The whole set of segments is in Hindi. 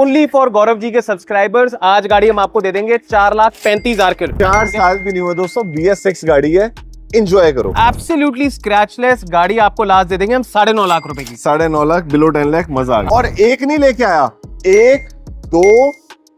ओनली फॉर गौरव जी के सब्सक्राइबर्स आज गाड़ी हम आपको दे देंगे 4,35,000 की। 4 साल भी नहीं हुए दोस्तों, BS6 गाड़ी है, एंजॉय करो। एब्सोल्युटली स्क्रैचलेस गाड़ी आपको लास्ट दे देंगे हम 9.5 लाख रुपए की। 9.5 लाख, बिलो 10 लाख, मजा आ गया। और एक नहीं लेके आया, 1 2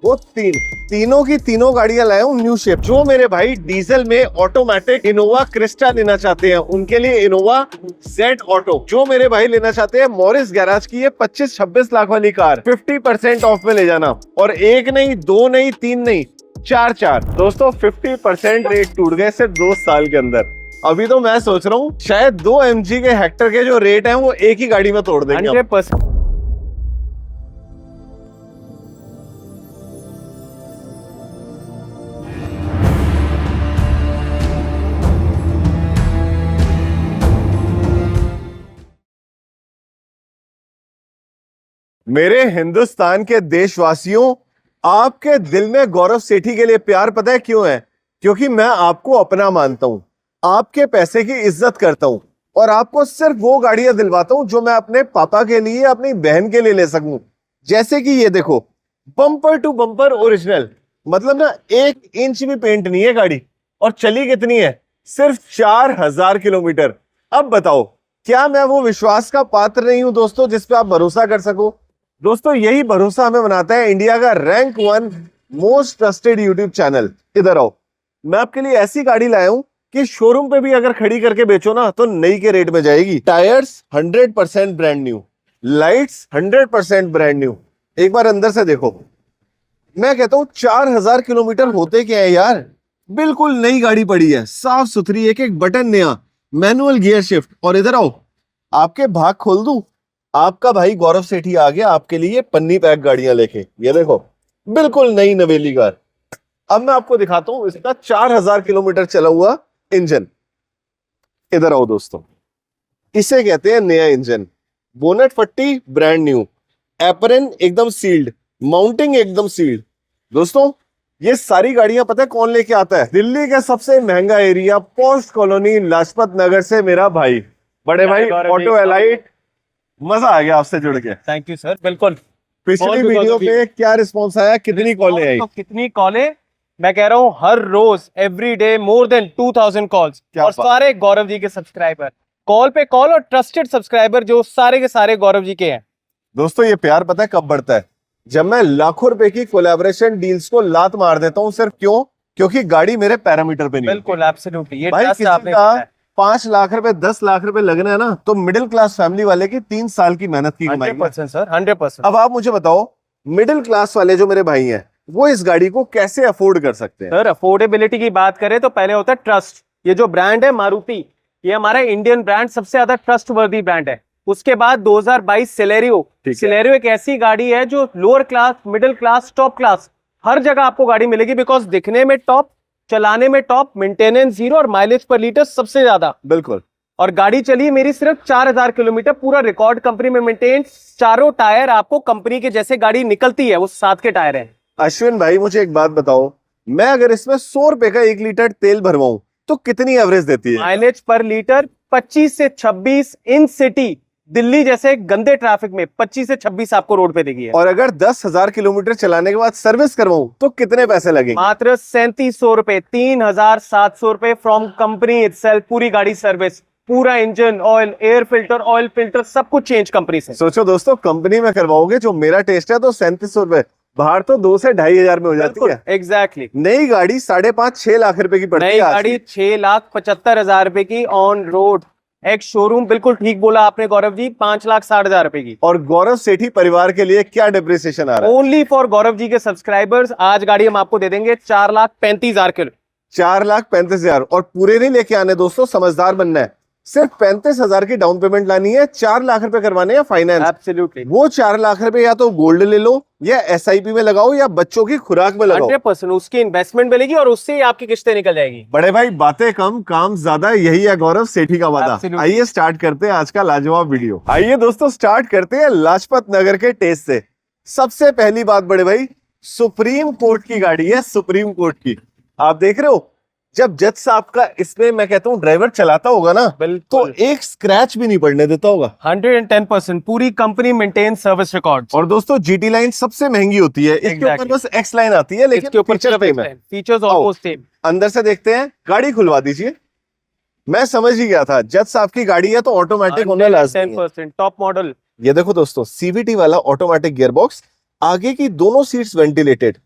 वो 3, तीनों की तीनों गाड़ियां लाया हूँ न्यू शेप। जो मेरे भाई डीजल में ऑटोमेटिक इनोवा क्रिस्टा लेना चाहते हैं उनके लिए इनोवा जेड ऑटो। जो मेरे भाई लेना चाहते हैं मॉरिस गैराज की ये 25-26 लाख वाली कार 50% ऑफ में ले जाना। और एक नहीं, 2 नहीं, 3 नहीं, 4 दोस्तों 50% रेट टूट गए सिर्फ 2 साल के अंदर। अभी तो मैं सोच रहा हूँ शायद 2 MG के हेक्टर के जो रेट है वो एक ही गाड़ी में तोड़ देंगे। 100%। मेरे हिंदुस्तान के देशवासियों, आपके दिल में गौरव सेठी के लिए प्यार पता है क्यों है? क्योंकि मैं आपको अपना मानता हूं, आपके पैसे की इज्जत करता हूं और आपको सिर्फ वो गाड़ियां दिलवाता हूं जो मैं अपने पापा के लिए, अपनी बहन के लिए ले सकूं। जैसे कि ये देखो, बम्पर टू बम्पर ओरिजिनल, मतलब ना 1 इंच भी पेंट नहीं है गाड़ी। और चली कितनी है? सिर्फ 4000 किलोमीटर। अब बताओ, क्या मैं वो विश्वास का पात्र नहीं हूं दोस्तों जिस पे आप भरोसा कर सको? दोस्तों यही भरोसा हमें बनाता है इंडिया का rank 1 most trusted YouTube channel. इधर आओ, मैं आपके लिए ऐसी गाड़ी लाया हूं कि शोरूम पे भी अगर खड़ी करके बेचो ना तो नई के रेट में जाएगी। Tyres 100% brand new, lights 100% brand new. एक बार अंदर से देखो, मैं कहता हूं 4000 किलोमीटर होते क्या है यार, बिल्कुल नई गाड़ी पड़ी है, साफ सुथरी, एक एक बटन नया, मैनुअल गियर शिफ्ट। और इधर आओ, आपके भाग खोल दूं, आपका भाई गौरव सेठी आ गया आपके लिए पन्नी पैक गाड़ियां लेके। ये देखो, बिल्कुल नई नवेली कार। अब मैं आपको दिखाता हूं इसका 4000 किलोमीटर चला हुआ इंजन। इधर आओ दोस्तों, इसे कहते हैं नया इंजन। बोनेट पट्टी ब्रांड न्यू, एपरन एकदम सील्ड, माउंटिंग एकदम सील्ड। दोस्तों ये सारी गाड़ियां पता है कौन लेके आता है? दिल्ली का सबसे महंगा area post colony Lajpat Nagar से मेरा भाई, बड़े भाई ऑटो एलाइट। मजा आ गया आपसे जुड़ के। Thank you sir. बिल्कुल। पिछली वीडियो पे क्या रिस्पॉन्स आया, कितनी कॉलें आई? तो कितनी कॉलें, मैं कह रहा हूँ हर रोज every day more than 2000 calls. और सारे गौरव जी के सब्सक्राइबर, कॉल पे कॉल, और ट्रस्टेड सब्सक्राइबर जो सारे के सारे गौरव जी के हैं। दोस्तों ये प्यार पता है कब बढ़ता है? जब मैं लाखों रुपए की कोलैबोरेशन डील्स को लात मार देता हूँ। सिर्फ क्यों? क्योंकि गाड़ी मेरे पैरामीटर पे नहीं। बिल्कुल, एब्सोल्युटली। ये भाई किसी का 5 लाख रुपए 10 लाख रुपए लगना है ना, तो मिडिल क्लास फैमिली वाले की 3 साल की मेहनत की कमाई। 100% सर, 100%। अब आप मुझे बताओ, मिडिल क्लास वाले जो मेरे भाई हैं वो इस गाड़ी को कैसे अफोर्ड कर सकते हैं? सर अफोर्डेबिलिटी की बात करें तो पहले होता है ट्रस्ट। ये जो ब्रांड है मारुति, ये हमारा इंडियन ब्रांड सबसे ज्यादा ट्रस्ट वर्दी ब्रांड है। उसके बाद 2022 सिलेरियो। सिलेरियो एक ऐसी गाड़ी है जो lower class, middle class, top class हर जगह आपको गाड़ी मिलेगी, बिकॉज दिखने में टॉप, चलाने में टॉप, मेंटेनेंस जीरो और माइलेज पर लीटर सबसे ज्यादा। बिल्कुल। और गाड़ी चली मेरी सिर्फ 4000 किलोमीटर, पूरा रिकॉर्ड कंपनी में मेंटेन। चारों टायर आपको कंपनी के जैसे गाड़ी निकलती है वो 7 के टायर हैं। अश्विन भाई मुझे एक बात बताओ, मैं अगर इसमें 100 रुपए का 1 लीटर तेल भरवाऊं तो कितनी एवरेज देती है? माइलेज पर लीटर 25 से 26 इन सिटी, दिल्ली जैसे गंदे ट्रैफिक में 25 से 26 आपको रोड पे देगी। और अगर 10,000 किलोमीटर चलाने के बाद सर्विस करवाऊं तो कितने पैसे लगेंगे? मात्र 3700 रुपए, 3700 रुपए फ्रॉम कंपनी इटसेल्फ। पूरी गाड़ी सर्विस, पूरा engine oil, air filter, oil filter, सब कुछ चेंज कंपनी से। सोचो दोस्तों, कंपनी में करवाओगे जो मेरा टेस्ट है तो 3700 रुपए, बाहर तो 2 से 2,500 में हो जाती है। एग्जैक्टली। नई गाड़ी 5.5-6 लाख रुपए की पड़ती है। नई गाड़ी 6,75,000 रुपए की ऑन रोड। एक शोरूम, बिल्कुल ठीक बोला आपने गौरव जी, 5,60,000 रुपए की। और गौरव सेठी परिवार के लिए क्या डिप्रिसिएशन आ रहा है? ओनली फॉर गौरव जी के सब्सक्राइबर्स आज गाड़ी हम आपको दे देंगे 4,35,000 की। 4,35,000। और पूरे नहीं लेके आने दोस्तों, समझदार बनना है। सिर्फ 35,000 की डाउन पेमेंट लानी है, 4 लाख रुपए करवाने हैं फाइनेंस। एब्सोल्युटली। वो 4 लाख रुपए या तो गोल्ड ले लो, या SIP में लगाओ, या बच्चों की खुराक में लगाओ। 100% उसकी इन्वेस्टमेंट मिलेगी और उससे ही आपकी किस्तें निकल जाएगी। बड़े भाई बातें कम काम ज्यादा, यही है गौरव सेठी का वादा। आइए स्टार्ट करते हैं आज का लाजवाब वीडियो। आइए दोस्तों स्टार्ट करते हैं लाजपत नगर के टेस्ट से। सबसे पहली बात बड़े भाई, सुप्रीम कोर्ट की गाड़ी है, सुप्रीम कोर्ट की। आप देख रहे हो जब जज साहब का इसमें मैं कहता हूँ ड्राइवर चलाता होगा ना, तो बिल्कुल एक स्क्रैच भी नहीं पड़ने देता होगा। 110% पूरी कंपनी मेंटेन सर्विस रिकॉर्ड्स। और दोस्तों जीटी लाइन सबसे महंगी होती है, इसके ऊपर Exactly. बस एक्स लाइन आती है, लेकिन इसके ऊपर फीचर सेम है। फीचर्स आओ। Almost same. अंदर से देखते हैं, गाड़ी खुलवा दीजिए। मैं समझ ही गया था जज साहब की गाड़ी है तो ऑटोमेटिक होना लाजमी है। 10% टॉप मॉडल। ये देखो दोस्तों, सीवीटी वाला ऑटोमेटिक गियरबॉक्स, आगे की दोनों सीट्स वेंटिलेटेड,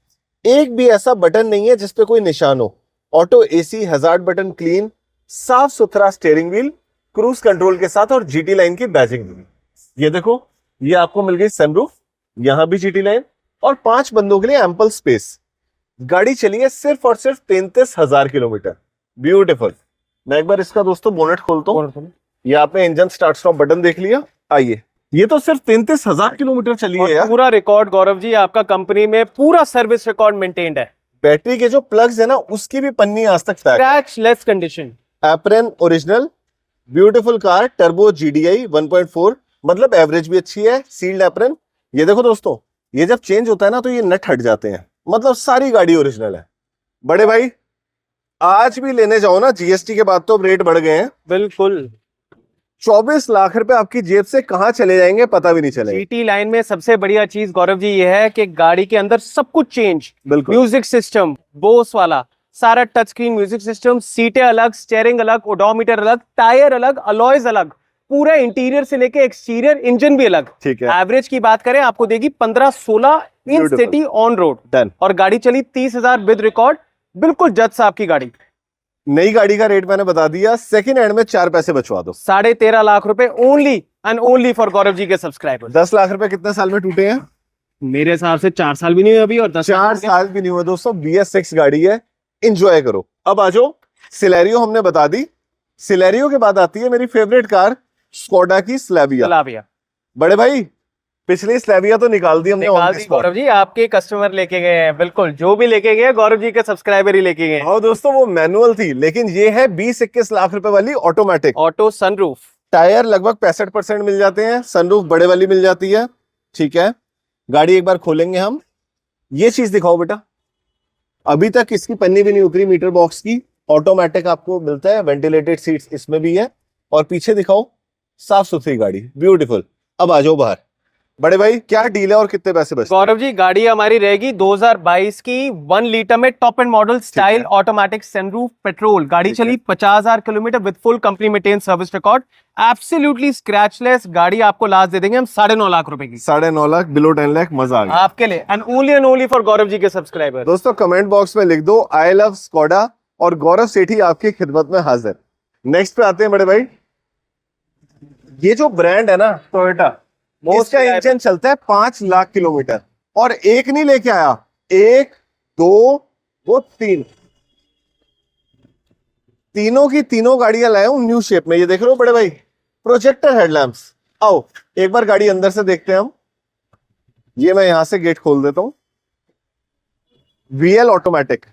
एक भी ऐसा बटन नहीं है जिसपे कोई निशान हो। Auto AC, hazard button clean, साफ सुथरा स्टीयरिंग व्हील, क्रूज कंट्रोल के साथ और जीटी लाइन की बैजिंग भी। ये देखो, ये आपको मिल गई सनरूफ, यहां भी जीटी लाइन और 5 बंदों के लिए एम्पल स्पेस। गाड़ी चली है सिर्फ और सिर्फ 33,000 किलोमीटर। ब्यूटीफुल। मैं एक बार इसका दोस्तों बोनेट खोलता हूँ। ये आपने इंजन स्टार्ट स्टॉप बटन देख लिया। आइए, ये तो सिर्फ 33,000 किलोमीटर चली है यार। पूरा रिकॉर्ड गौरव जी आपका कंपनी में पूरा सर्विस रिकॉर्ड मेंटेन्ड है। बैटरी के जो प्लग्स है ना, उसकी भी पन्नी आज तक pack. Scratchless condition. Apron original, beautiful car, turbo GDI 1.4, मतलब एवरेज भी अच्छी है। Sealed apron. ये देखो दोस्तों, ये जब चेंज होता है ना तो ये नट हट जाते हैं, मतलब सारी गाड़ी ओरिजिनल है। बड़े भाई आज भी लेने जाओ ना, जीएसटी के बाद तो अब रेट बढ़ गए हैं। बिल्कुल 24 लाख रुपए आपकी जेब से कहां चले जाएंगे पता भी नहीं चलेगा। जीटी लाइन में सबसे बढ़िया चीज गौरव जी ये है कि गाड़ी के अंदर सब कुछ चेंज। बिल्कुल। म्यूजिक सिस्टम बोस वाला, सारा टच स्क्रीन म्यूजिक सिस्टम, सीटें अलग, स्टीयरिंग अलग, ओडोमीटर अलग, टायर अलग, अलॉयज अलग, पूरा इंटीरियर से लेके एक्सटीरियर, इंजन भी अलग। ठीक है। एवरेज की बात करें आपको देगी 15-16 इन Beautiful. City on road. Done. और गाड़ी चली 30,000 विद रिकॉर्ड। बिल्कुल जज साहब की गाड़ी। नई गाड़ी का रेट मैंने बता दिया, सेकंड हैंड में 4 पैसे बचवा दो। 13.5 लाख रुपए only and only for Gaurav ji के सब्सक्राइबर। 10 लाख रुपए कितने साल में टूटे हैं? मेरे हिसाब से 4 साल भी नहीं हुए अभी, और 10 4 साल भी नहीं हुए दोस्तों। BS6 गाड़ी है, एंजॉय करो। अब आ जाओ, सिलेरियो हमने बता दी। सिलेरियो के बाद आती है मेरी फेवरेट कार, स्कोडा की स्लाविया। स्लाविया। बड़े भाई पिछली स्लाविया तो निकाल दी हमने on निकाल the the spot। Gaurav ji, आपके कस्टमर लेके गए हैं। बिल्कुल, जो भी लेके गए गौरव जी के सब्सक्राइबर ही लेके गए हैं। और दोस्तों वो मैनुअल थी, लेकिन ये है 20-21 लाख रुपए वाली ऑटोमेटिक। Auto sunroof. टायर लगभग 65% मिल जाते हैं, सनरूफ बड़े वाली मिल जाती है। ठीक है, गाड़ी एक बार खोलेंगे हम। ये चीज दिखाओ बेटा, अभी तक इसकी पन्नी भी नहीं उतरी मीटर बॉक्स की। ऑटोमेटिक आपको मिलता है, वेंटिलेटेड सीट्स इसमें भी है। और पीछे दिखाओ, साफ सुथरी गाड़ी, ब्यूटीफुल। अब आ जाओ बाहर। बड़े भाई क्या डील है और कितने पैसे बचते हैं? गौरव जी गाड़ी हमारी रहेगी 2022 की 1 लीटर में top end model style automatic sunroof petrol. गाड़ी चली 50,000 kilometre with full company maintain service record, absolutely scratchless. गाड़ी आपको लास्ट दे देंगे हम 9.5 लाख रुपए की। 9.5 लाख, बिलो 10 लाख। मजा आ गया आपके लिए and only for Gaurav ji के सब्सक्राइबर। दोस्तों। कमेंट बॉक्स में लिख दो आई लव स्कोडा और गौरव सेठी आपकी खिदमत में हाजिर। नेक्स्ट पे आते हैं बड़े भाई। ये जो ब्रांड है ना टोयोटा, इसका इंजन चलता है 5 लाख किलोमीटर और एक नहीं लेके आया, 1 2 वो 3, तीनों की तीनों गाड़ियां लाया हूं न्यू शेप में। ये देख रहे हो बड़े भाई, प्रोजेक्टर हेडलैम्प्स। आओ एक बार गाड़ी अंदर से देखते हैं हम। ये मैं यहां से गेट खोल देता हूं। VL automatic.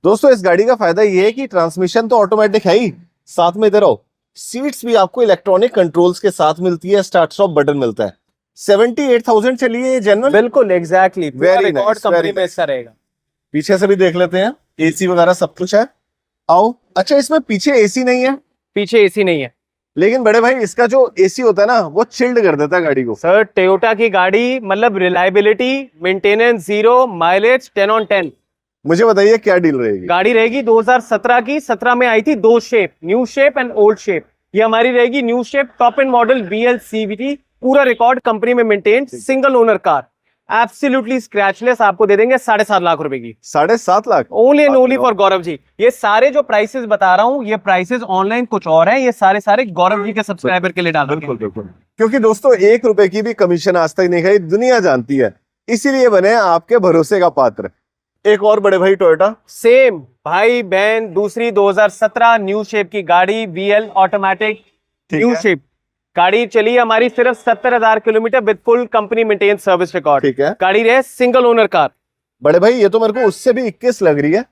दोस्तों इस गाड़ी का फायदा ये है कि ट्रांसमिशन तो ऑटोमेटिक है ही, साथ में इधर आओ, सीट्स भी आपको इलेक्ट्रॉनिक कंट्रोल्स के साथ मिलती है, स्टार्ट स्टॉप बटन मिलता है। 78,000 चली है ये जनरल। बिल्कुल exactly, Very nice, company very में ऐसा रहेगा। पीछे से भी देख लेते हैं, एसी वगैरह सब कुछ है। आओ। अच्छा इसमें पीछे एसी नहीं है, पीछे एसी नहीं है लेकिन बड़े भाई इसका जो एसी होता है ना वो चिल्ड कर देता है गाड़ी को। सर। टोयोटा की गाड़ी मतलब reliability, maintenance zero, mileage 10 on 10। मुझे बताइए क्या डील रहेगी? गाड़ी रहेगी 2017 की। 17 में आई थी 2 shape, new shape and old shape. ये हमारी रहेगी new shape top end model BL CVT, पूरा रिकॉर्ड कंपनी में maintain, single owner car, absolutely scratchless. आपको दे देंगे 7.5 लाख रुपए की। 7.5 lakh only and only for Gaurav ji. ये सारे जो प्राइसेस बता रहा हूँ, ये प्राइसेस ऑनलाइन कुछ और हैं, ये सारे गौरव जी के सब्सक्राइबर के लिए डाल रखे हैं। क्योंकि दोस्तों 1 रुपए की भी कमीशन आज तक नहीं खाई, दुनिया जानती है, इसीलिए बने आपके भरोसे का पात्र। एक और बड़े भाई टोयोटा, सेम भाई बहन दूसरी 2017 न्यू शेप की गाड़ी, VL ऑटोमेटिक न्यू शेप। गाड़ी चली हमारी सिर्फ 70,000 kilometre with full company maintain service record. ठीक है। गाड़ी रहे सिंगल ओनर कार। बड़े भाई ये तो मेरे को उससे भी 21 लग रही है।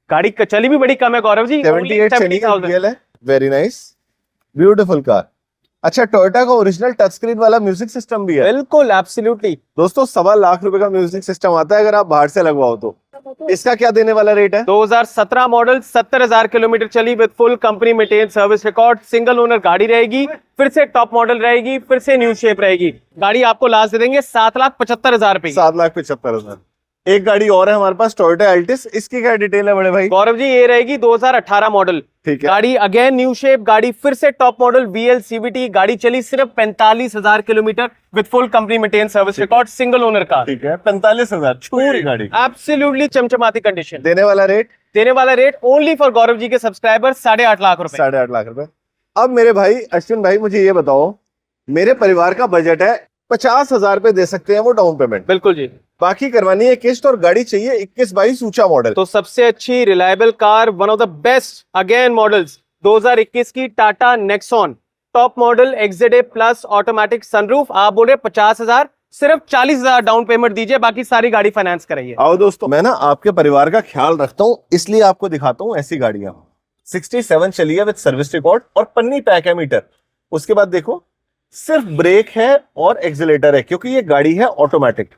गाड़ी चली भी बड़ी कम है गौरव जी, 78 चली है। Very nice, beautiful car. अच्छा टोयोटा का ओरिजिनल टच स्क्रीन वाला म्यूजिक सिस्टम भी है। बिल्कुल एब्सोल्युटली। दोस्तों 1.25 लाख रुपए का म्यूजिक सिस्टम आता है अगर आप बाहर से लगवाओ तो। इसका क्या देने वाला रेट है? 2017 मॉडल, 70,000 किलोमीटर चली with full company maintain service record, single owner गाड़ी रहेगी, फिर से टॉप मॉडल रहेगी, फिर से न्यू शेप रहेगी। गाड़ी आपको लास्ट दे देंगे 7,75,000 रुपए। 7,75,000। एक गाड़ी और है हमारे पास, टोयोटा एल्टिस। इसकी क्या डिटेल है बड़े भाई? गौरव जी ये रहेगी 2018 मॉडल, ठीक है। गाड़ी अगेन न्यू शेप, गाड़ी फिर से टॉप मॉडल VL CVT, गाड़ी चली सिर्फ 45,000 kilometre with full company maintain service record, single owner car. ठीक है, 45,000 पूरी गाड़ी, एब्सोल्युटली चमचमाती कंडीशन। देने वाला rate only for Gaurav ji के सब्सक्राइबर 8.5 लाख रुपए। 8.5 लाख रुपए। अब मेरे भाई अश्विन भाई, मुझे ये बताओ, मेरे परिवार का बजट है 50,000 पे दे सकते हैं वो डाउन पेमेंट? बिल्कुल जी। बाकी करवानी है किस्त, और गाड़ी चाहिए 21-22 ऊंचा मॉडल। तो सबसे अच्छी reliable car, one of the best again models, 2021 की Tata Nexon top model XZA plus automatic sunroof. आप बोल रहे 50,000, सिर्फ 40,000 डाउन पेमेंट दीजिए, बाकी सारी गाड़ी फाइनेंस कराइए। आओ दोस्तों, मैं ना आपके परिवार का ख्याल रखता हूँ, इसलिए आपको दिखाता हूँ ऐसी गाड़ियां। 67 चली है विद सर्विस रिकॉर्ड, और पन्नी पैक है मीटर। उसके बाद देखो, सिर्फ ब्रेक है और एक्सीलरेटर है, क्योंकि ये गाड़ी है ऑटोमेटिक।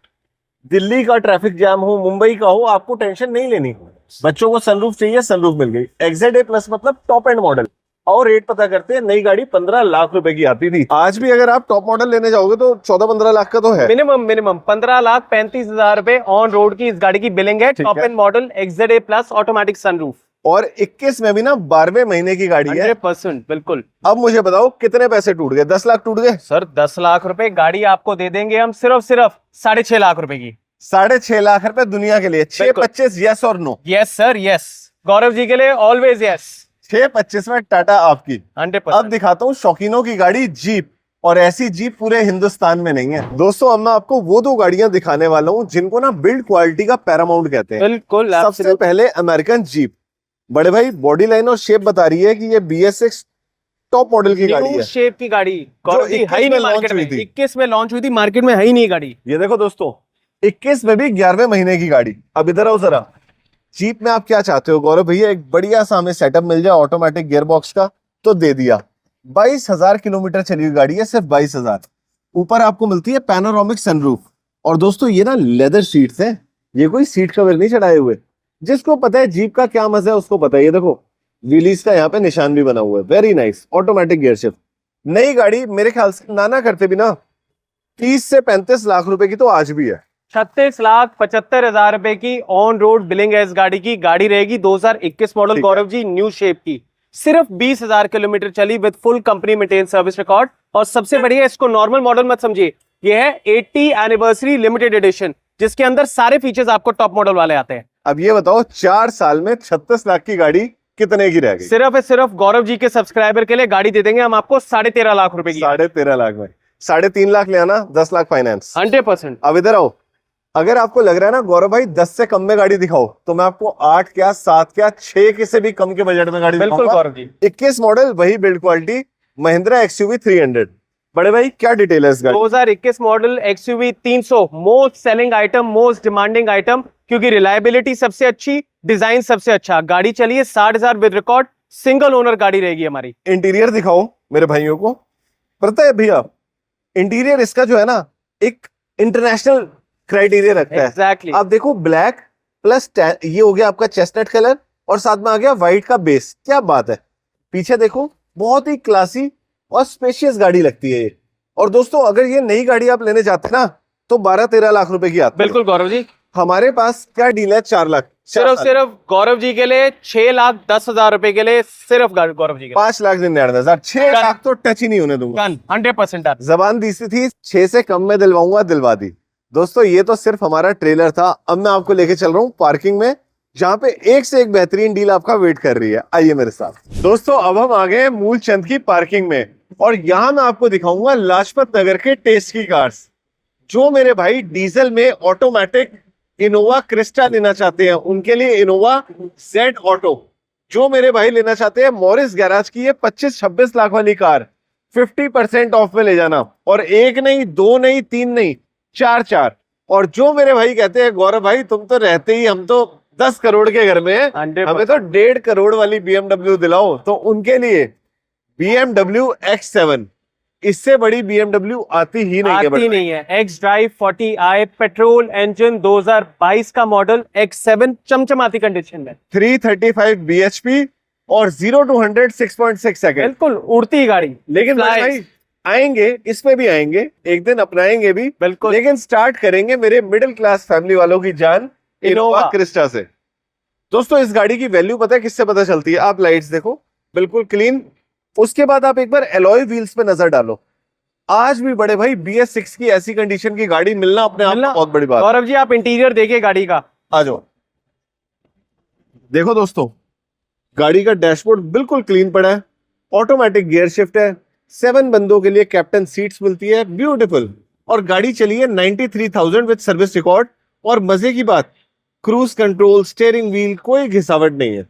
दिल्ली का ट्रैफिक जैम हो, मुंबई का हो, आपको टेंशन नहीं लेनी। बच्चों को सनरूफ चाहिए, सनरूफ मिल गई। XZA प्लस मतलब टॉप एंड मॉडल। और रेट पता करते हैं, नई गाड़ी 15 लाख रुपए की आती थी, आज भी अगर आप टॉप मॉडल लेने जाओगे तो 14-15 लाख का तो है मिनिमम 15,35,000 रुपए ऑन रोड की इस गाड़ी की बिलिंग है। Top end model XZA plus automatic sunroof, और 21 में भी ना 12वें महीने की गाड़ी है। 100% बिल्कुल। अब मुझे बताओ कितने पैसे टूट गए? 10 लाख टूट गए सर। 10 लाख रुपए गाड़ी आपको दे देंगे हम, सिर्फ 6.5 लाख रुपए की। 6.5 लाख रुपए दुनिया के लिए। 6.25 yes or no? Yes sir, yes. Gaurav ji के लिए ऑलवेज यस। 6.25 में टाटा आपकी। 100%। अब दिखाता हूँ शौकीनों की गाड़ी, जीप। और ऐसी जीप पूरे हिंदुस्तान में नहीं है दोस्तों। अब मैं आपको वो दो गाड़ियां दिखाने वाला हूँ जिनको ना बिल्ड क्वालिटी का पैरामाउंट कहते हैं। बिल्कुल। सबसे पहले अमेरिकन जीप। बड़े भाई, बॉडी लाइन और शेप बता रही है कि ये BS6 टॉप मॉडल की गाड़ी है। शेप की गाड़ी गौरव जी है ही नहीं मार्केट में। 21 में लॉन्च हुई थी, मार्केट में है ही नहीं गाड़ी। ये देखो दोस्तों, 21 में भी 11वें महीने की गाड़ी। अब इधर आओ जरा, जीप में आप क्या चाहते हो गौरव भैया? एक बढ़िया सा हमें सेटअप मिल जाए ऑटोमेटिक गियरबॉक्स का, तो दे दिया। 22,000 किलोमीटर चली हुई गाड़ी है, सिर्फ 22,000। ऊपर आपको मिलती है पैनोरामिक सनरूफ। और दोस्तों ये ना लेदर सीट्स हैं, ये कोई सीट कवर नहीं चढ़ाए हुए। जिसको पता है जीप का क्या मजा है उसको पता है। ये देखो, व्हीलीज का यहाँ पे निशान भी बना हुआ है, very nice. Automatic gear shift. नई गाड़ी मेरे ख्याल से ना करते भी ना 30 से 35 लाख रुपए की तो आज भी है। 36,75,000 रुपए की ऑन रोड बिलिंग है इस गाड़ी की। गाड़ी रहेगी 2021 model Gaurav ji, new shape की, सिर्फ 20,000 किलोमीटर चली with full company maintain service record. और सबसे बढ़िया, इसको नॉर्मल मॉडल मत समझिए, ये है 80 एनिवर्सरी लिमिटेड एडिशन, जिसके अंदर सारे फीचर्स आपको टॉप मॉडल वाले आते हैं। अब ये बताओ, 4 साल में 36 लाख की गाड़ी कितने की रह गई? सिर्फ गौरव जी के सब्सक्राइबर के लिए गाड़ी दे देंगे हम आपको 13.5 लाख रुपए की। 13.5 लाख में 3.5 लाख ले आना, 10 लाख फाइनेंस। 100%। अब इधर आओ, अगर आपको लग रहा है ना गौरव भाई 10 से कम में गाड़ी दिखाओ, तो मैं आपको 8 क्या 7 क्या 6 के से भी कम के बजट में गाड़ी बिल्कुल गौरव जी। 21 मॉडल, वही बिल्ड क्वालिटी, महिंद्रा XUV 300। बड़े भाई क्या डिटेल है इस गाड़ी? 2021 model XUV 300 most selling item, most demanding item, क्योंकि रिलायबिलिटी सबसे अच्छी, डिजाइन सबसे अच्छा। गाड़ी चलिए 60,000 विद रिकॉर्ड, सिंगल ओनर गाड़ी रहेगी हमारी। इंटीरियर दिखाओ मेरे भाइयों को। पता है भैया, इंटीरियर इसका जो है ना एक इंटरनेशनल क्राइटेरिया रखता है। Exactly. आप देखो, ब्लैक प्लस ये हो गया आपका चेस्टनट कलर, और साथ में आ गया व्हाइट का बेस। क्या बात है। पीछे देखो, बहुत ही क्लासी और स्पेशियस गाड़ी लगती है ये। और दोस्तों अगर ये नई गाड़ी आप लेने जाते हैं ना, तो 12-13 लाख रुपए की आती है। बिल्कुल गौरव जी। हमारे पास क्या डील है? 4 लाख। सिर्फ गौरव जी के लिए 6,10,000 रुपए के लिए, सिर्फ गौरव जी के लिए 5,99,000। 6 लाख तो टच ही नहीं होने दूंगा। 100% जबान दी सी थी 6 से कम में दिलवाऊंगा, दिलवा दी। दोस्तों ये तो सिर्फ हमारा ट्रेलर था। अब मैं आपको लेके चल रहा हूँ पार्किंग में, जहां पे एक से एक बेहतरीन डील आपका वेट कर रही है। आइए मेरे साथ। दोस्तों अब हम आ गए मूलचंद की पार्किंग में, और यहां मैं आपको दिखाऊंगा लाजपत नगर के टेस्ट की कार्स। जो मेरे भाई डीजल में ऑटोमेटिक इनोवा क्रिस्टा लेना चाहते हैं, उनके लिए इनोवा जेड ऑटो। जो मेरे भाई लेना चाहते हैं मॉरिस गैराज की ये 25-26 लाख वाली कार, 50% ऑफ में ले जाना। और एक नहीं, 2 नहीं, 3 नहीं, 4। और जो मेरे भाई कहते हैं गौरव भाई तुम तो रहते ही, हम तो 10 करोड़ के घर में हैं, हमें तो 1.5 करोड़ वाली BMW दिलाओ, तो उनके लिए BMW X7 इससे बड़ी BMW आती ही नहीं है आती नहीं है। X drive 40i petrol engine 2022 का मॉडल, X7 चमचमाती कंडीशन में, 335 bhp और 0 to 100 6.6 सेकंड। बिल्कुल उड़ती गाड़ी। लेकिन भाई आएंगे, इसमें भी आएंगे एक दिन, अपनाएंगे भी बिल्कुल। लेकिन स्टार्ट करेंगे मेरे मिडिल क्लास फैमिली वालों की जान इनोवा क्रिस्टा से। दोस्तों इस गाड़ी की वैल्यू पता है किससे पता चलती है? आप लाइट्स देखो बिल्कुल क्लीन, उसके बाद आप एक बार एलॉय व्हील्स पे नजर डालो। आज भी बड़े भाई BS6 की ऐसी कंडीशन की गाड़ी मिलना अपने आप में बहुत बड़ी बात। गौरव जी आप इंटीरियर देखिए गाड़ी का, आ जाओ। देखो दोस्तों गाड़ी का डैशबोर्ड बिल्कुल क्लीन पड़ा है, ऑटोमेटिक गियर शिफ्ट है, 7 बंदों के लिए कैप्टन सीट्स मिलती है, ब्यूटीफुल। और गाड़ी चली है 93,000 विद सर्विस रिकॉर्ड। और मजे की बात, क्रूज कंट्रोल, स्टीयरिंग व्हील, कोई घिसावट नहीं है,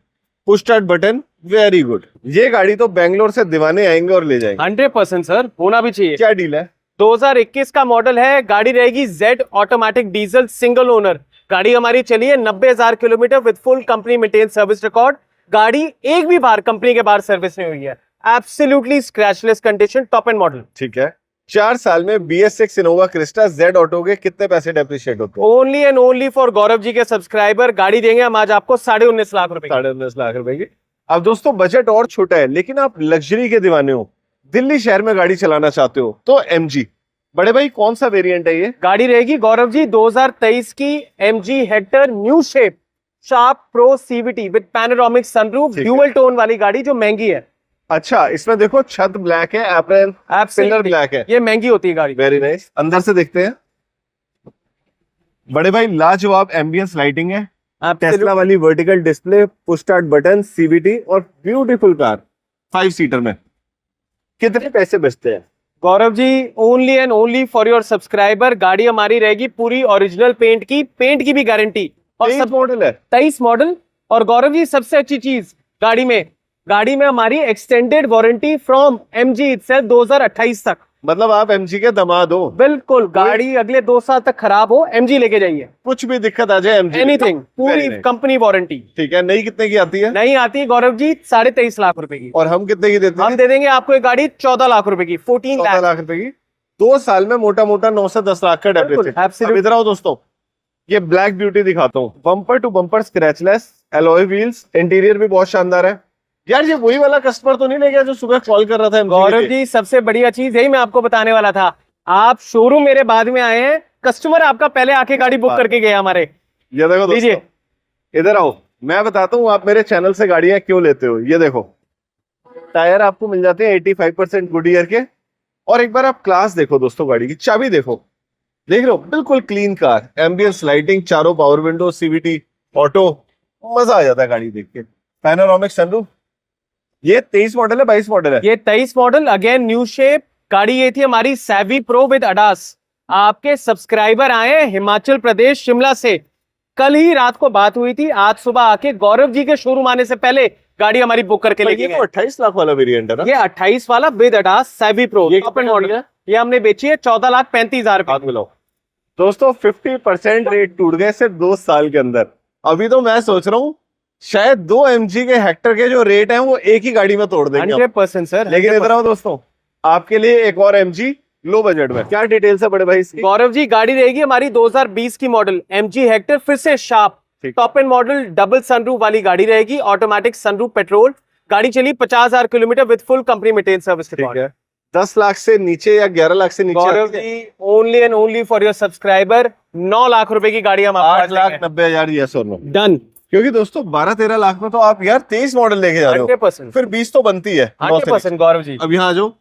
push start button, very good. ये गाड़ी तो बेंगलोर से दीवाने आएंगे और ले जाएंगे। 100% सर, होना भी चाहिए। क्या डील है? 2021 का मॉडल है, गाड़ी रहेगी Z automatic diesel single owner. गाड़ी हमारी चली है 90,000 kilometre with full company maintain service record. गाड़ी एक भी बार कंपनी के बाहर सर्विस नहीं हुई है, absolutely scratchless condition, top end model. ठीक है। 4 साल में BS6 Innova Crysta Z auto के कितने पैसे डेप्रिशिएट होते हैं? Only and only for Gaurav ji के सब्सक्राइबर गाड़ी देंगे हम आज आपको 19.5 लाख रुपए। 19.5 लाख रुपए की। अब दोस्तों बजट और छोटा है लेकिन आप लग्जरी के दीवाने हो, दिल्ली शहर में गाड़ी चलाना चाहते हो तो MG। बड़े भाई कौन सा वेरिएंट है ये? गाड़ी रहेगी गौरव जी 2023 की MG Hector new shape sharp pro CVT with panoramic sunroof, dual tone वाली गाड़ी जो महंगी है। अच्छा इसमें देखो छत ब्लैक है, एप्रन पिलर ब्लैक है, ये महंगी होती है गाड़ी। Very nice. अंदर से देखते हैं। बड़े भाई लाजवाब एम्बियंस लाइटिंग है, टेस्ला वाली vertical display, push start button, CVT और ब्यूटीफुल कार 5 सीटर में। कितने पैसे बचते हैं? Gaurav ji only and only for your subscriber गाड़ी हमारी रहेगी पूरी ओरिजिनल पेंट की भी गारंटी। और सब मॉडल है 23 मॉडल। और गौरव जी सबसे अच्छी चीज गाड़ी में हमारी extended warranty from MG itself 2028 तक। मतलब आप MG के दामाद हो। बिल्कुल, गाड़ी अगले 2 साल तक खराब हो MG लेके जाइए, कुछ भी दिक्कत आ जाए MG एनीथिंग, पूरी कंपनी वारंटी। ठीक है। नई कितने की आती है? नहीं आती है गौरव जी 23.5 लाख रुपए की। और हम कितने की देते हैं? हम दे देंगे आपको एक गाड़ी 14 लाख रुपए की, 14 लाख रुपए की। 2 साल में मोटा मोटा 9 से 10 लाख का डेप्रिसिएशन। इधर आओ दोस्तों, ये ब्लैक ब्यूटी दिखाता हूँ, bumper to bumper scratchless, alloy wheels, interior भी बहुत शानदार है। यार ये वही वाला कस्टमर तो नहीं ले गया जो सुबह कॉल कर रहा था? गौरव जी सबसे बढ़िया चीज यही मैं आपको बताने वाला था, आप शोरूम मेरे बाद में आए हैं, कस्टमर आपका पहले आके गाड़ी बुक करके गया हमारे। ये देखो दोस्तों, इधर आओ, मैं बताता हूँ आप मेरे चैनल से गाड़ियां क्यों लेते हो। ये देखो टायर आपको मिल जाते हैं 85% गुडईयर के। और एक बार आप क्लास देखो दोस्तों, गाड़ी की चाबी देखो, देख रहे हो बिल्कुल क्लीन कार, एम्बियंस लाइटिंग, चारों पावर विंडो, CVT ऑटो, मजा आ जाता है गाड़ी देख के। Panoramic sunroof. ये 23 मॉडल है 22 मॉडल है? ये 23 मॉडल, अगेन न्यू शेप। गाड़ी ये थी हमारी सैवी प्रो विद अडास। आपके सब्सक्राइबर आए हिमाचल प्रदेश शिमला से, कल ही रात को बात हुई थी, आज सुबह आके गौरव जी के शोरूम आने से पहले गाड़ी हमारी बुक करके लेके गए। 28 लाख वाला वेरिएंट है ना? ये 28 वाला with ADAS savvy pro top end model है। ये हमने बेची है 14,35,000 रुपए। दोस्तों 50% रेट टूट गए सिर्फ 2 साल के अंदर। अभी तो मैं सोच रहा हूँ शायद 2 MG के हेक्टर के जो रेट हैं वो एक ही गाड़ी में तोड़ देंगे 100% सर। लेकिन इधर आओ दोस्तों, आपके लिए एक और MG लो बजट में। क्या डिटेल्स है बड़े भाई इसकी? गौरव जी गाड़ी रहेगी हमारी 2020 की मॉडल MG हेक्टर, फिर से sharp top end model, double sunroof वाली गाड़ी रहेगी, ऑटोमेटिक सनरूफ पेट्रोल। गाड़ी चली 50,000 kilometre with full company maintain service. ठीक है। 10 लाख से नीचे या 11 लाख से नीचे? Gaurav ji only and only for your subscriber 9 lakh रुपए की गाड़ी हम 8,90,000 यस और नो डन। क्योंकि दोस्तों 12-13 लाख में तो आप यार 23 मॉडल लेके जा रहे हो, 100%। फिर 20 तो बनती है 100% गौरव जी। अब यहाँ आ जाओ,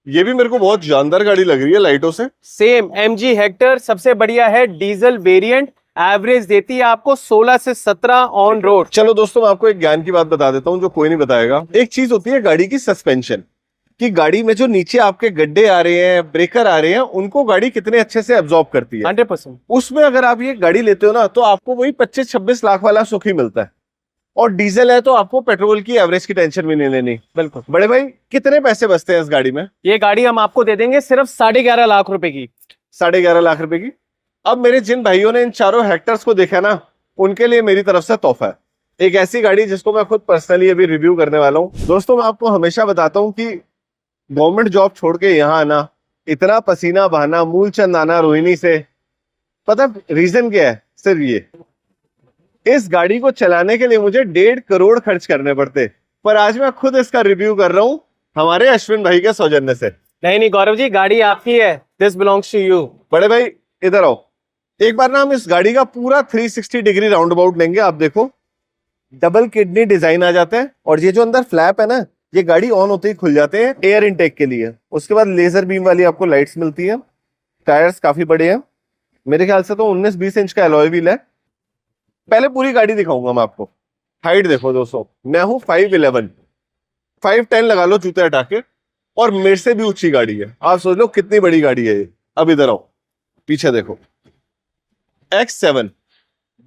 ये भी मेरे को बहुत जानदार गाड़ी लग रही है लाइटों से। सेम MG हेक्टर, सबसे बढ़िया है डीजल वेरिएंट, एवरेज देती है आपको 16 से 17 ऑन रोड। चलो दोस्तों मैं आपको एक ज्ञान की बात बता देता हूँ जो कोई नहीं बताएगा। एक चीज होती है गाड़ी की सस्पेंशन, कि गाड़ी में जो नीचे आपके गड्ढे आ रहे हैं, ब्रेकर आ रहे हैं, उनको गाड़ी कितने अच्छे से एब्जॉर्ब करती है। 100%। उसमें अगर आप ये गाड़ी लेते हो ना तो आपको वही 25-26 लाख वाला सुख ही मिलता है। और डीजल है तो आपको पेट्रोल की एवरेज की टेंशन भी नहीं लेनी। बिल्कुल। बड़े भाई कितने पैसे बचते हैं इस गाड़ी में? ये गाड़ी हम आपको दे देंगे सिर्फ 11.5 लाख रुपए की। 11.5 लाख रुपए की। अब मेरे जिन भाइयों ने इन चारों हेक्टर्स को देखा ना, उनके लिए मेरी तरफ से तोहफा है, एक ऐसी गाड़ी जिसको मैं खुद पर्सनली अभी रिव्यू करने वाला हूँ। दोस्तों मैं आपको हमेशा बताता हूँ कि गवर्नमेंट जॉब छोड़ के यहाँ आना, इतना पसीना बहाना, मूलचंद आना रोहिणी से, पता रीजन क्या है? सिर्फ ये, इस गाड़ी को चलाने के लिए मुझे 1.5 करोड़ खर्च करने पड़ते, पर आज मैं खुद इसका रिव्यू कर रहा हूं हमारे अश्विन भाई के सौजन्य से। नहीं नहीं गौरव जी, गाड़ी आपकी है, दिस बिलोंग्स टू यू। बड़े भाई इधर आओ, एक बार ना हम इस गाड़ी का पूरा 360 डिग्री राउंड अबाउट लेंगे। आप देखो, डबल किडनी डिजाइन आ जाता है, और ये जो अंदर फ्लैप है ना, ये गाड़ी ऑन होते ही खुल जाते हैं एयर इनटेक के लिए। उसके बाद लेजर बीम वाली आपको लाइट्स मिलती है। टायर्स काफी बड़े हैं, मेरे ख्याल से तो 19-20 इंच का अलॉय व्हील है। पहले पूरी गाड़ी दिखाऊंगा मैं आपको। हाइट देखो दोस्तों, मैं हूं 5'11", 5'10" लगा लो जूते हटा के, और मेरे से भी ऊंची गाड़ी है। आप सोच लो कितनी बड़ी गाड़ी है ये। अब इधर आओ, पीछे देखो, X7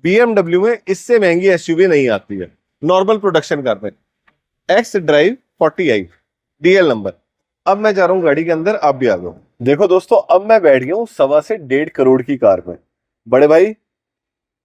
BMW में इससे महंगी एसयूवी नहीं आती है नॉर्मल प्रोडक्शन कार में। X drive 40i DL number. अब मैं जा रहा हूं गाड़ी के अंदर, आप भी आ जाओ। देखो दोस्तों, अब मैं बैठ गया हूं 1.25 से 1.5 करोड़ की कार में। बड़े भाई,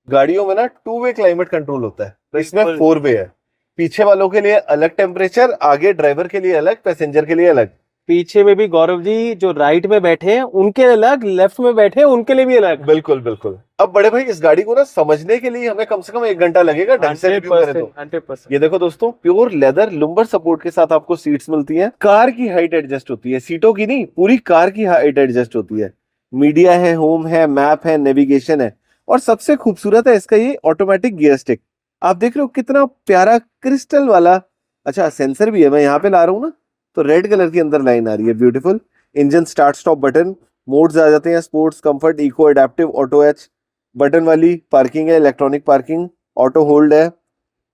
गाड़ियों में ना 2 वे क्लाइमेट कंट्रोल होता है, तो इसमें 4 वे है। पीछे वालों के लिए अलग टेम्परेचर, आगे ड्राइवर के लिए अलग, पैसेंजर के लिए अलग। पीछे में भी गौरव जी जो राइट में बैठे हैं उनके अलग, लेफ्ट में बैठे हैं उनके लिए भी अलग। बिल्कुल बिल्कुल। अब बड़े भाई, इस गाड़ी को ना समझने के लिए हमें कम से कम 1 घंटा लगेगा ढंग से रिव्यू करें तो। 100%। ये देखो दोस्तों, प्योर लेदर लुम्बर सपोर्ट के साथ आपको सीट्स मिलती हैं। कार की हाइट एडजस्ट होती है, सीटों की नहीं, पूरी कार की हाइट एडजस्ट होती है। मीडिया है, होम है, मैप है, नेविगेशन है, और सबसे खूबसूरत है इसका ये ऑटोमेटिक गियर स्टिक। आप देख रहे हो कितना प्यारा क्रिस्टल वाला। अच्छा, सेंसर भी है, मैं यहाँ पे ला रहा हूँ ना, तो रेड कलर की अंदर लाइन आ रही है, beautiful. Engine start stop button, modes आ जाते हैं, sports, comfort, eco, adaptive, auto H, button वाली पार्किंग है, इलेक्ट्रॉनिक पार्किंग, ऑटो होल्ड है,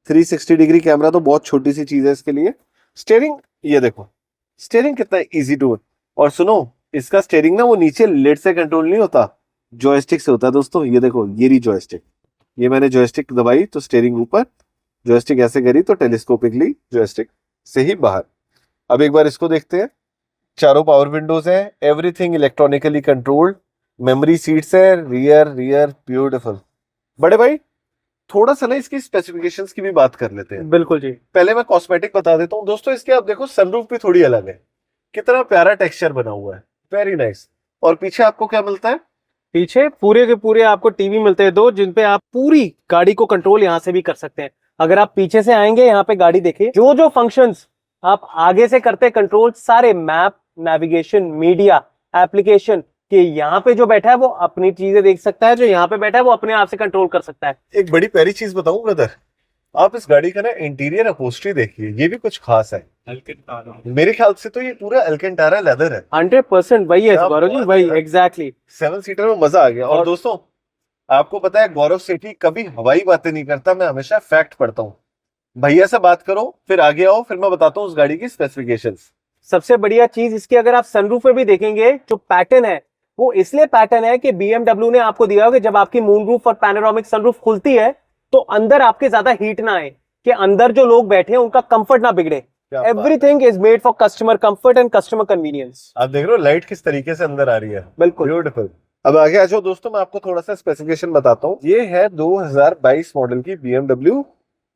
360 डिग्री कैमरा, तो बहुत छोटी सी चीज है इसके लिए। स्टेयरिंग, ये देखो स्टेयरिंग कितना इजी टू है। और सुनो, इसका स्टेयरिंग ना वो नीचे लिड से कंट्रोल नहीं होता, जॉयस्टिक से होता है दोस्तों। ये देखो, ये रही जॉयस्टिक, ये मैंने जॉयस्टिक दबाई तो स्टेयरिंग ऊपर, जॉयस्टिक ऐसे करी तो टेलीस्कोपिकली जॉयस्टिक से ही बाहर। अब एक बार इसको देखते हैं। चारों पावर विंडोज हैं, everything electronically controlled, memory seats है, रियर ब्यूटीफुल। बड़े भाई, थोड़ा सा ना इसकी स्पेसिफिकेशंस की भी बात कर लेते हैं। बिल्कुल जी। पहले मैं कॉस्मेटिक बता देता हूँ दोस्तों इसके। आप देखो, सनरूफ भी थोड़ी अलग है, कितना प्यारा टेक्सचर बना हुआ है, वेरी नाइस। और पीछे आपको क्या मिलता है? पीछे पूरे के पूरे आपको टीवी मिलते हैं 2, जिनपे आप पूरी गाड़ी को कंट्रोल यहाँ से भी कर सकते हैं। अगर आप पीछे से आएंगे, यहाँ पे गाड़ी देखिए, जो जो फंक्शंस आप आगे से करते हैं कंट्रोल, सारे मैप, नेविगेशन, मीडिया, एप्लीकेशन के, यहाँ पे जो बैठा है वो अपनी चीजें देख सकता है, जो यहाँ पे बैठा है वो अपने आप से कंट्रोल कर सकता है। एक बड़ी प्यारी चीज बताऊं ब्रदर, आप इस गाड़ी का ना इंटीरियर अपहोल्स्ट्री देखिए, ये भी कुछ खास है। मेरे ख्याल से तो ये पूरा अल्केंटारा लेदर है। 100% वही है गौरव जी, वही एग्जैक्टली। 7 सीटर में मजा आ गया। और दोस्तों, आपको पता है गौरव सेठी कभी हवाई बातें नहीं करता, मैं हमेशा फैक्ट पढ़ता हूँ। भैया से बात करो, फिर आगे आओ, फिर मैं बताता हूँ उस गाड़ी की स्पेसिफिकेशंस। सबसे बढ़िया चीज इसकी, अगर आप सनरूफ में भी देखेंगे, जो पैटर्न है वो इसलिए पैटर्न है कि BMW ने आपको दिया होगा, जब आपकी मून रूफ और पैनोरामिक सनरूफ खुलती है तो अंदर आपके ज्यादा हीट ना आए, कि अंदर जो लोग बैठे हैं उनका कंफर्ट ना बिगड़े। Everything is made for customer comfort and customer convenience. आप देख रहे हो लाइट किस तरीके से अंदर आ रही है, बिल्कुल ब्यूटीफुल। अब आगे आ जाओ दोस्तों, मैं आपको थोड़ा सा स्पेसिफिकेशन बताता हूँ। ये है 2022 मॉडल की BMW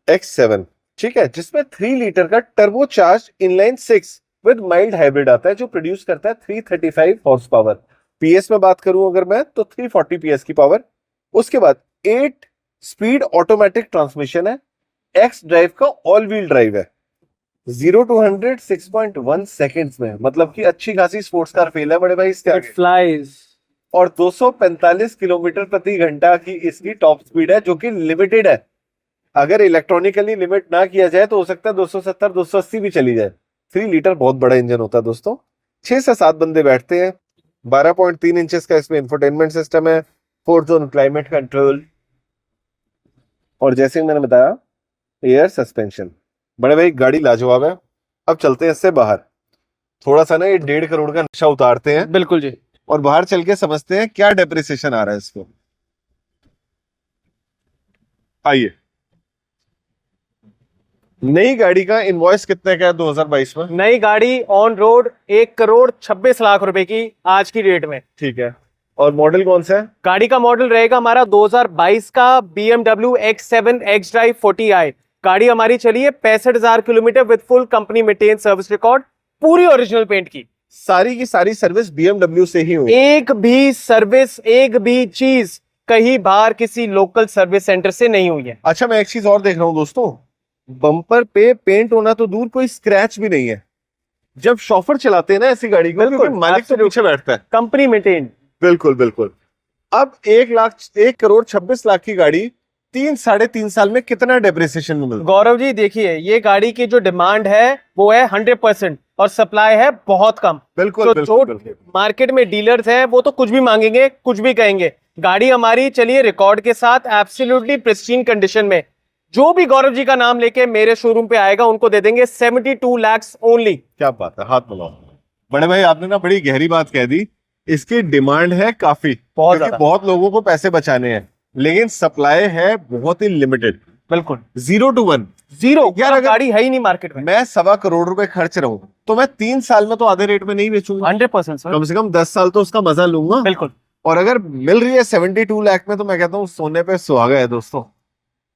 X7, ठीक है, जिसमें 3 लीटर का turbocharge inline 6 with mild hybrid आता है, जो प्रोड्यूस करता है 335 हॉर्स पावर। पीएस में बात करूं अगर मैं, तो 340 पीएस की पावर। उसके बाद 8 स्पीड ऑटोमेटिक ट्रांसमिशन है, एक्स ड्राइव का ऑल व्हील ड्राइव है, 0 to 100 6.1 सेकेंड्स में, मतलब कि अच्छी खासी स्पोर्ट्स कार फेल है बड़े भाई इसके आगे। फ्लाइज। और 245 किलोमीटर प्रति घंटा की इसकी टॉप स्पीड है, जो कि लिमिटेड है। अगर इलेक्ट्रॉनिकली लिमिट ना किया जाए तो हो सकता है 270 280 भी चली जाए। 3 लीटर बहुत बड़ा इंजन होता है दोस्तों। 6 से 7 बंदे बैठते हैं। 12.3 इंचेस का इसमें इंफोटेनमेंट सिस्टम है, 4 जोन क्लाइमेट कंट्रोल, और जैसे मैंने बताया एयर सस्पेंशन। बड़े भाई गाड़ी लाजवाब है। अब चलते हैं इससे बाहर, थोड़ा सा ना ये 1.5 करोड़ का नक्शा उतारते हैं। बिल्कुल जी। और बाहर चल के समझते हैं क्या डेप्रिसिएशन आ रहा है इसको। आइए, नई गाड़ी का इनवॉइस कितने का है 2022 में? नई गाड़ी ऑन रोड 1,26,00,000 रुपए की आज की डेट में। ठीक है, और मॉडल कौन सा है? गाड़ी का मॉडल रहेगा हमारा 2022 का BMW X7 X Drive 40i। गाड़ी हमारी चली है 65,000 kilometre with full company maintain service record. पूरी ओरिजिनल पेंट की। सारी की सारी सर्विस BMW से ही हुई। एक भी सर्विस, एक भी चीज कहीं बाहर किसी लोकल सर्विस सेंटर से नहीं हुई है। अच्छा, मैं एक चीज और देख रहा हूँ दोस्तों, बम्पर पे पेंट होना तो दूर, कोई स्क्रैच भी नहीं है। जब शॉफर चलाते हैं ना ऐसी गाड़ी को, बिल्कुल, क्योंकि मालिक तो absolutely। पीछे बैठता है। Company maintain. बिल्कुल बिल्कुल। अब 1,26,00,000 की गाड़ी 3-3.5 साल में कितना डेप्रिसिएशन में मिलता गौरव जी देखिए, ये गाड़ी की जो डिमांड है वो है 100% और सप्लाई है बहुत कम। है? बिल्कुल तो बिल्कुल, जो बिल्कुल। मार्केट में डीलर्स हैं वो तो कुछ भी मांगेंगे, कुछ भी कहेंगे। गाड़ी हमारी चलिए रिकॉर्ड के साथ एब्सोल्युटली प्रिस्टीन कंडीशन में, जो भी गौरव जी का नाम लेके मेरे शोरूम पे आएगा उनको दे देंगे 72 लाख ओनली। क्या बात है, हाथ मिलाओ। बड़े भाई आपने ना बड़ी गहरी बात कह दी। इसकी डिमांड है काफी, बहुत क्योंकि ज्यादा। बहुत लोगों को पैसे बचाने हैं, लेकिन सप्लाई है बहुत ही लिमिटेड। बिल्कुल 0 to 1। जीरो यार, अगर गाड़ी है ही नहीं मार्केट में। मैं 1.25 करोड़ रुपए खर्च रहा हूं तो मैं 3 साल में तो आधे रेट में नहीं बेचूंगा। 100% सर। कम से कम 10 साल तो उसका मजा लूंगा। बिल्कुल। और अगर मिल रही है 72 लाख में, तो मैं कहता हूँ सोने पे सुहागा है दोस्तों।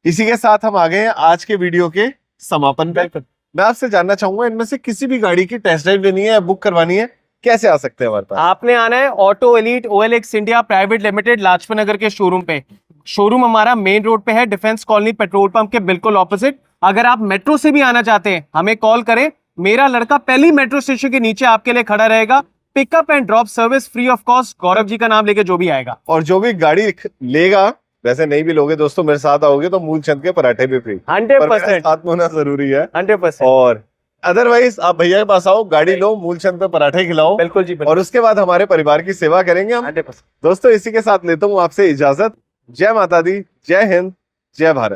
इसी के साथ हम आ गए हैं आज के वीडियो के समापन पे। बिल्कुल। मैं आपसे जानना चाहूंगा, इनमें से किसी भी गाड़ी की टेस्ट ड्राइव लेनी है या बुक करवानी है, कैसे आ सकते हैं हमारे पास? आपने आना है auto elite OLX India private limited Lajpat Nagar के शोरूम पे। शोरूम हमारा मेन रोड पे है, डिफेंस कॉलोनी पेट्रोल पंप के बिल्कुल ऑपोजिट। अगर आप मेट्रो से भी आना चाहते हैं हमें कॉल करें, मेरा लड़का पहली मेट्रो स्टेशन के नीचे आपके लिए खड़ा रहेगा। Pickup and drop service free of cost, Gaurav ji का नाम लेके जो भी आएगा। और जो भी गाड़ी लेगा, वैसे नहीं भी लोगे दोस्तों, मेरे साथ आओगे तो मूलचंद के पराठे भी फ्री। 100% साथ में होना जरूरी है। 100%। और अदरवाइज आप भैया के पास आओ, गाड़ी लो, मूलचंद पे पराठे खिलाओ, बिल्कुल जी, और उसके बाद हमारे परिवार की सेवा करेंगे हम। 100%। दोस्तों इसी के साथ लेता हूँ आपसे इजाजत। जय माता दी, जय हिंद, जय भारत।